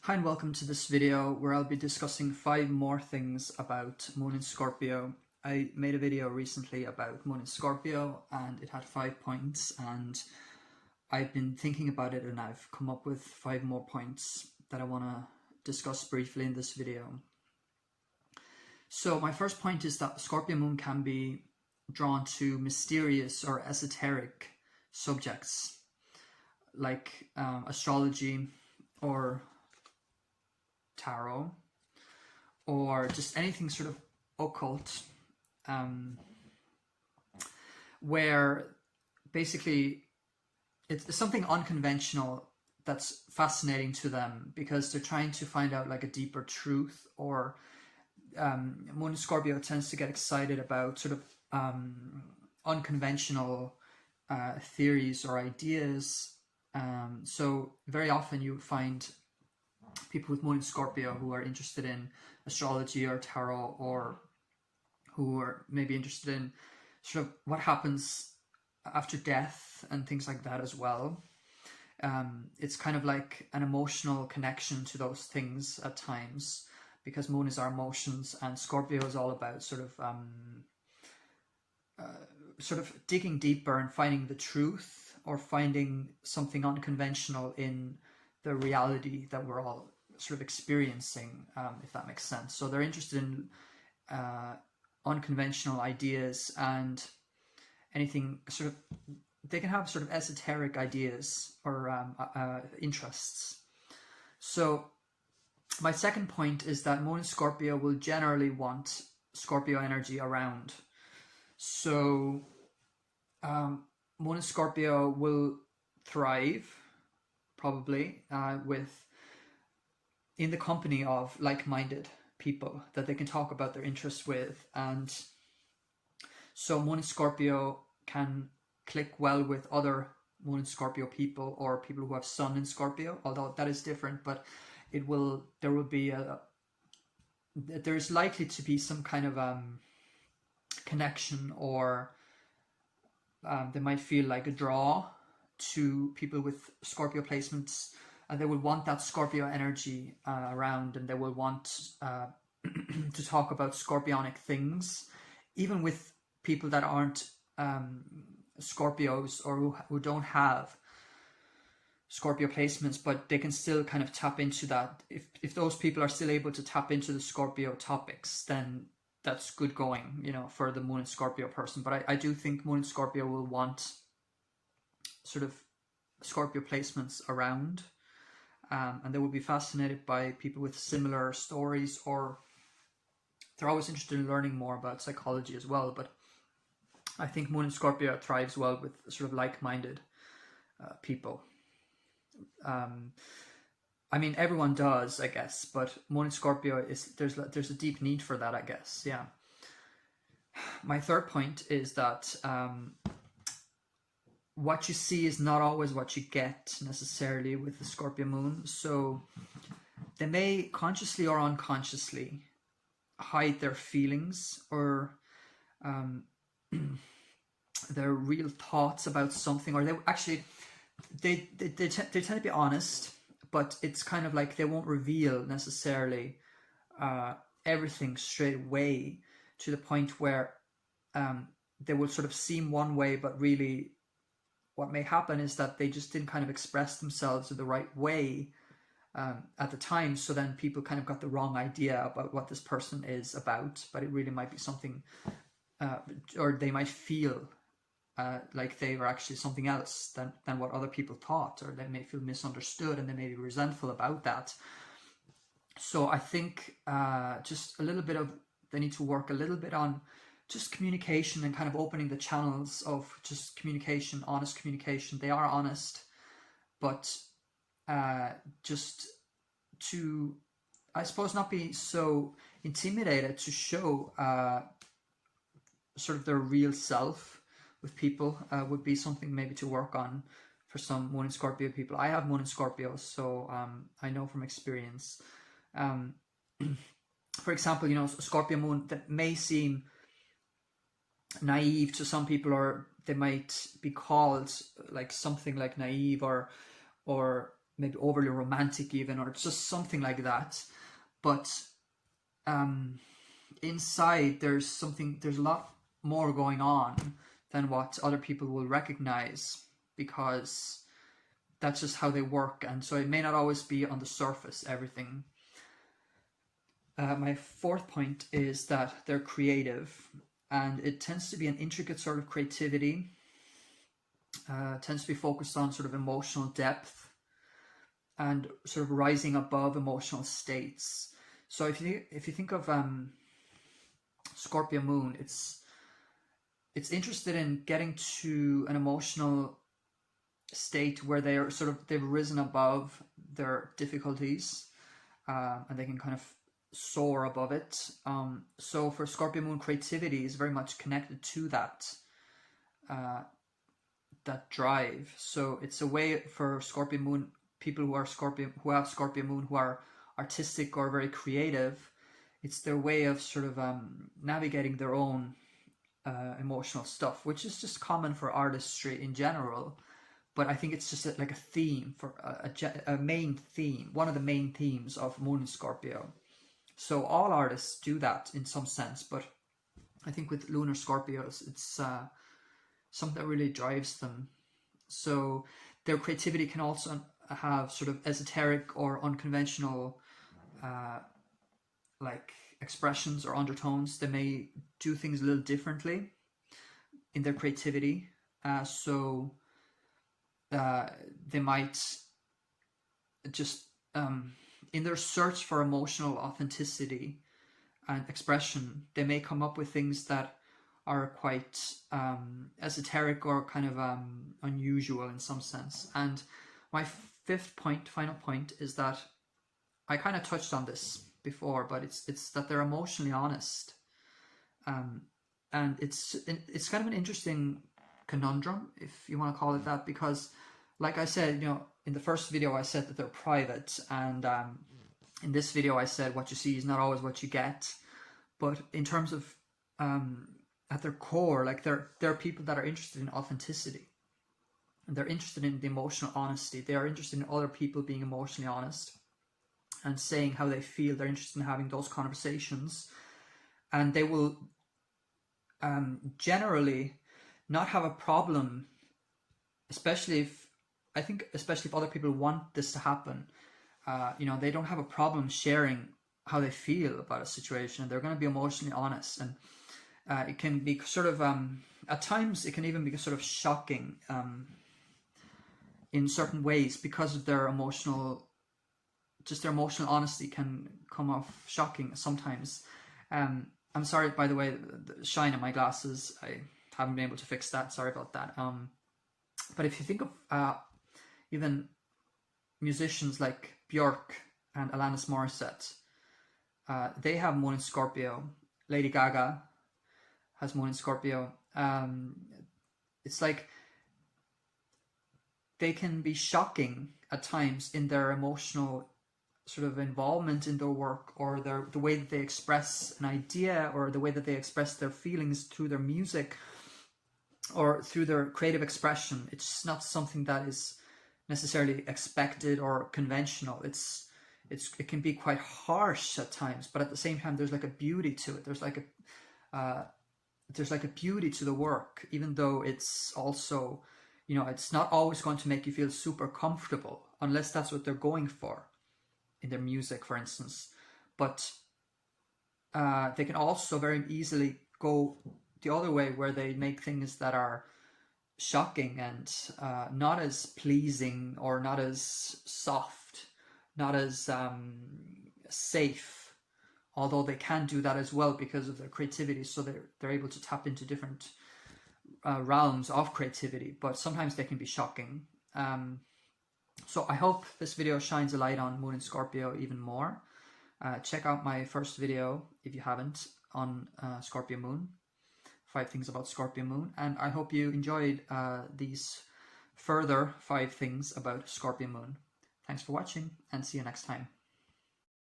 Hi and welcome to this video where I'll be discussing 5 more things about Moon in Scorpio. I made a video recently about Moon in Scorpio and it had 5 points, and I've been thinking about it and I've come up with 5 more points that I want to discuss briefly in this video. So my first point is that Scorpio Moon can be drawn to mysterious or esoteric subjects like astrology or tarot, or just anything sort of occult, where basically it's something unconventional that's fascinating to them because they're trying to find out like a deeper truth. Or Moon in Scorpio tends to get excited about sort of unconventional theories or ideas. So very often you find people with Moon in Scorpio who are interested in astrology or tarot, or who are maybe interested in sort of what happens after death and things like that as well. It's kind of like an emotional connection to those things at times, because Moon is our emotions and Scorpio is all about sort of digging deeper and finding the truth, or finding something unconventional in the reality that we're all sort of experiencing, if that makes sense. So they're interested in unconventional ideas and anything sort of, they can have sort of esoteric ideas or interests. So my second point is that Moon in Scorpio will generally want Scorpio energy around. So Moon in Scorpio will thrive probably in the company of like-minded people that they can talk about their interests with. And so Moon in Scorpio can click well with other Moon in Scorpio people, or people who have Sun in Scorpio, although that is different. But there's likely to be some kind of connection, or they might feel like a draw to people with Scorpio placements, and they will want that Scorpio energy around, and they will want to talk about scorpionic things, even with people that aren't Scorpios, or who don't have Scorpio placements, but they can still kind of tap into that. If those people are still able to tap into the Scorpio topics, then that's good going, for the Moon in Scorpio person. But I do think Moon in Scorpio will want sort of Scorpio placements around, and they will be fascinated by people with similar stories, or they're always interested in learning more about psychology as well. But I think Moon in Scorpio thrives well with sort of like-minded people. I mean, everyone does, I guess, but Moon in Scorpio there's a deep need for that, I guess. Yeah. My third point is that what you see is not always what you get necessarily with the Scorpio Moon. So they may consciously or unconsciously hide their feelings, or their real thoughts about something, or they tend to be honest, but it's kind of like they won't reveal necessarily everything straight away, to the point where they will sort of seem one way, but really what may happen is that they just didn't kind of express themselves in the right way at the time. So then people kind of got the wrong idea about what this person is about, but it really might be something, or they might feel like they were actually something else than what other people thought, or they may feel misunderstood and they may be resentful about that. So I think just a little bit of, they need to work a little bit on just communication and kind of opening the channels of just communication, honest communication. They are honest, but just to, I suppose, not be so intimidated to show sort of their real self with people would be something maybe to work on for some Moon in Scorpio people. I have Moon in Scorpio, so I know from experience. For example, Scorpio Moon that may seem naive to some people, or they might be called like something like naive, or maybe overly romantic even, or just something like that. But inside there's a lot more going on than what other people will recognize, because that's just how they work. And so it may not always be on the surface, everything. My fourth point is that they're creative, and it tends to be an intricate sort of creativity. Tends to be focused on sort of emotional depth and sort of rising above emotional states. So if you think of Scorpio moon, it's interested in getting to an emotional state where they've risen above their difficulties, and they can kind of soar above it. So for Scorpio moon, creativity is very much connected to that drive. So it's a way for Scorpio moon people who have Scorpio moon, who are artistic or very creative. It's their way of sort of navigating their own emotional stuff, which is just common for artistry in general. But I think it's just like a theme, for a main theme, one of the main themes of Moon in Scorpio. So all artists do that in some sense, but I think with lunar Scorpios, it's something that really drives them. So their creativity can also have sort of esoteric or unconventional like expressions or undertones. They may do things a little differently in their creativity. So they might just, in their search for emotional authenticity and expression, they may come up with things that are quite esoteric or kind of unusual in some sense. And my final point, is that I kind of touched on this before, but it's that they're emotionally honest, and it's kind of an interesting conundrum, if you want to call it that, because like I said, in the first video I said that they're private, and in this video I said what you see is not always what you get. But in terms of at their core, like they're people that are interested in authenticity, and they're interested in the emotional honesty. They are interested in other people being emotionally honest and saying how they feel. They're interested in having those conversations, and they will generally not have a problem, especially if other people want this to happen. They don't have a problem sharing how they feel about a situation. They're going to be emotionally honest, and it can be sort of at times it can even be sort of shocking in certain ways, because of their emotional honesty can come off shocking sometimes. I'm sorry, by the way, the shine in my glasses, I haven't been able to fix that. Sorry about that. But if you think of even musicians like Björk and Alanis Morissette, they have Moon in Scorpio. Lady Gaga has Moon in Scorpio. It's like they can be shocking at times in their emotional sort of involvement in their work, or the way that they express an idea, or the way that they express their feelings through their music or through their creative expression. It's not something that is necessarily expected or conventional. It can be quite harsh at times, but at the same time there's like a beauty to it. There's like a beauty to the work, even though it's also, it's not always going to make you feel super comfortable, unless that's what they're going for in their music, for instance. But they can also very easily go the other way, where they make things that are shocking and not as pleasing, or not as soft, not as safe, although they can do that as well because of their creativity. So they're able to tap into different realms of creativity, but sometimes they can be shocking. So I hope this video shines a light on Moon in Scorpio even more. Check out my first video, if you haven't, on Scorpio Moon, 5 things about Scorpio Moon. And I hope you enjoyed these further 5 things about Scorpio Moon. Thanks for watching, and see you next time.